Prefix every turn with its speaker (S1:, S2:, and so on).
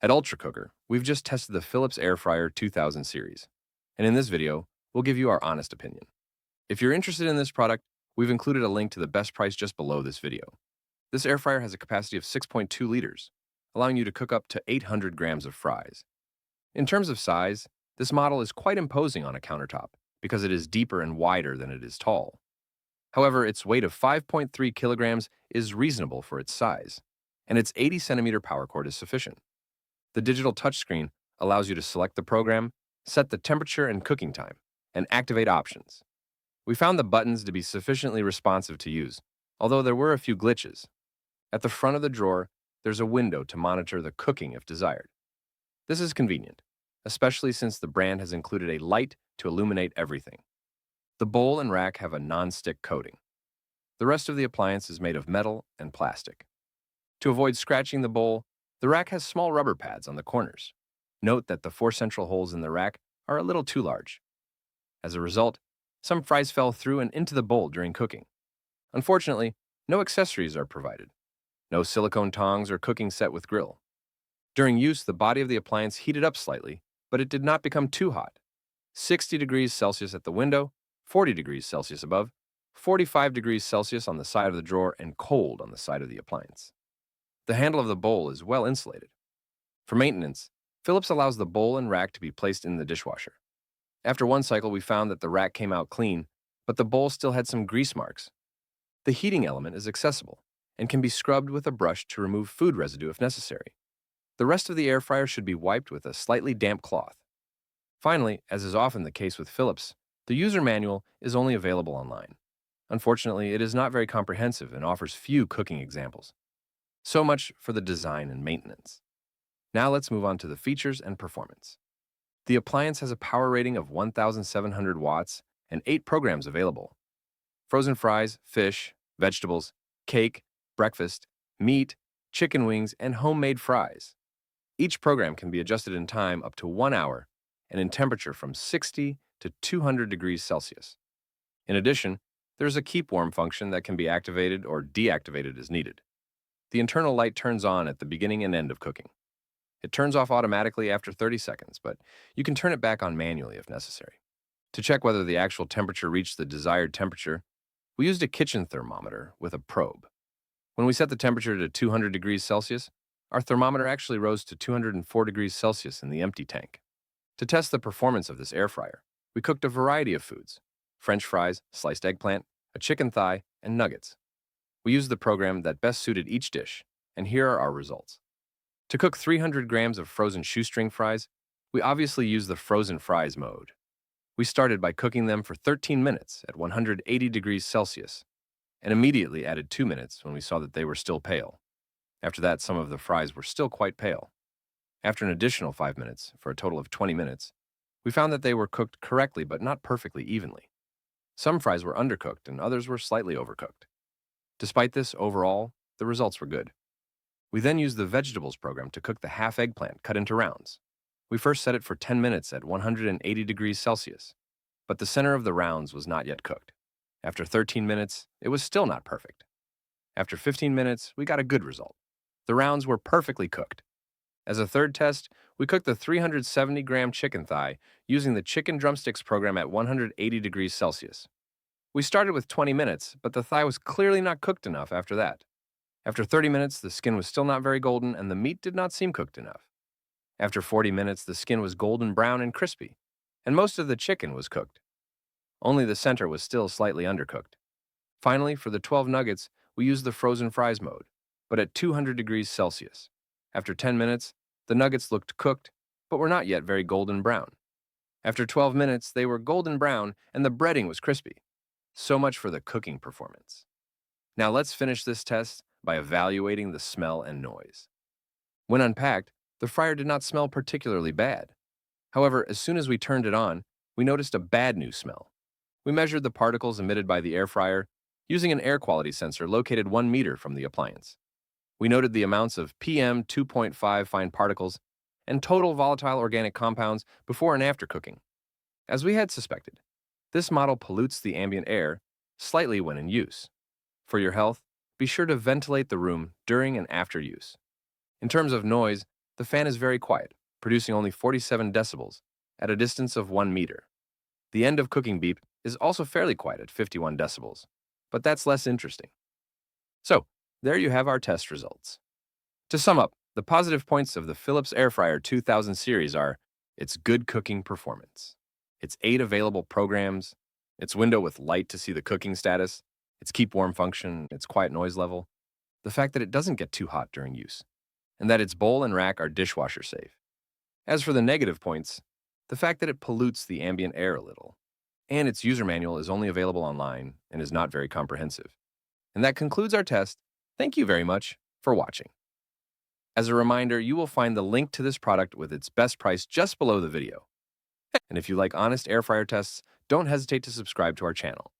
S1: At Ultra Cooker, we've just tested the Philips Airfryer 2000 series, and in this video, we'll give you our honest opinion. If you're interested in this product, we've included a link to the best price just below this video. This air fryer has a capacity of 6.2 liters, allowing you to cook up to 800 grams of fries. In terms of size, this model is quite imposing on a countertop because it is deeper and wider than it is tall. However, its weight of 5.3 kilograms is reasonable for its size, and its 80 centimeter power cord is sufficient. The digital touchscreen allows you to select the program, set the temperature and cooking time, and activate options. We found the buttons to be sufficiently responsive to use, although there were a few glitches. At the front of the drawer, there's a window to monitor the cooking if desired. This is convenient, especially since the brand has included a light to illuminate everything. The bowl and rack have a non-stick coating. The rest of the appliance is made of metal and plastic. To avoid scratching the bowl, the rack has small rubber pads on the corners. Note that the 4 central holes in the rack are a little too large. As a result, some fries fell through and into the bowl during cooking. Unfortunately, no accessories are provided. No silicone tongs or cooking set with grill. During use, the body of the appliance heated up slightly, but it did not become too hot. 60 degrees Celsius at the window, 40 degrees Celsius above, 45 degrees Celsius on the side of the drawer, and cold on the side of the appliance. The handle of the bowl is well insulated. For maintenance, Philips allows the bowl and rack to be placed in the dishwasher. After one cycle, we found that the rack came out clean, but the bowl still had some grease marks. The heating element is accessible and can be scrubbed with a brush to remove food residue if necessary. The rest of the air fryer should be wiped with a slightly damp cloth. Finally, as is often the case with Philips, the user manual is only available online. Unfortunately, it is not very comprehensive and offers few cooking examples. So much for the design and maintenance. Now let's move on to the features and performance. The appliance has a power rating of 1,700 watts and 8 programs available. Frozen fries, fish, vegetables, cake, breakfast, meat, chicken wings, and homemade fries. Each program can be adjusted in time up to 1 hour and in temperature from 60 to 200 degrees Celsius. In addition, there's a keep warm function that can be activated or deactivated as needed. The internal light turns on at the beginning and end of cooking. It turns off automatically after 30 seconds, but you can turn it back on manually if necessary. To check whether the actual temperature reached the desired temperature, we used a kitchen thermometer with a probe. When we set the temperature to 200 degrees Celsius, our thermometer actually rose to 204 degrees Celsius in the empty tank. To test the performance of this air fryer, we cooked a variety of foods: French fries, sliced eggplant, a chicken thigh, and nuggets. We used the program that best suited each dish, and here are our results. To cook 300 grams of frozen shoestring fries, we obviously used the frozen fries mode. We started by cooking them for 13 minutes at 180 degrees Celsius, and immediately added 2 minutes when we saw that they were still pale. After that, some of the fries were still quite pale. After an additional 5 minutes, for a total of 20 minutes, we found that they were cooked correctly but not perfectly evenly. Some fries were undercooked and others were slightly overcooked. Despite this, overall, the results were good. We then used the vegetables program to cook the half eggplant cut into rounds. We first set it for 10 minutes at 180 degrees Celsius, but the center of the rounds was not yet cooked. After 13 minutes, it was still not perfect. After 15 minutes, we got a good result. The rounds were perfectly cooked. As a third test, we cooked the 370-gram chicken thigh using the chicken drumsticks program at 180 degrees Celsius. We started with 20 minutes, but the thigh was clearly not cooked enough after that. After 30 minutes, the skin was still not very golden and the meat did not seem cooked enough. After 40 minutes, the skin was golden brown and crispy, and most of the chicken was cooked. Only the center was still slightly undercooked. Finally, for the 12 nuggets, we used the frozen fries mode, but at 200 degrees Celsius. After 10 minutes, the nuggets looked cooked, but were not yet very golden brown. After 12 minutes, they were golden brown and the breading was crispy. So much for the cooking performance. Now let's finish this test by evaluating the smell and noise. When unpacked, the fryer did not smell particularly bad. However, as soon as we turned it on, we noticed a bad new smell. We measured the particles emitted by the air fryer using an air quality sensor located 1 meter from the appliance. We noted the amounts of PM 2.5 fine particles and total volatile organic compounds before and after cooking. As we had suspected, this model pollutes the ambient air slightly when in use. For your health, be sure to ventilate the room during and after use. In terms of noise, The fan is very quiet, producing only 47 decibels at a distance of 1 meter. The end of cooking beep is also fairly quiet at 51 decibels, but that's less interesting. So, there you have our test results. To sum up, the positive points of the Philips Airfryer 2000 series are its good cooking performance, its 8 available programs, its window with light to see the cooking status, its keep warm function, its quiet noise level, the fact that it doesn't get too hot during use, and that its bowl and rack are dishwasher safe. As for the negative points, the fact that it pollutes the ambient air a little, and its user manual is only available online and is not very comprehensive. And that concludes our test. Thank you very much for watching. As a reminder, you will find the link to this product with its best price just below the video. And if you like honest air fryer tests, don't hesitate to subscribe to our channel.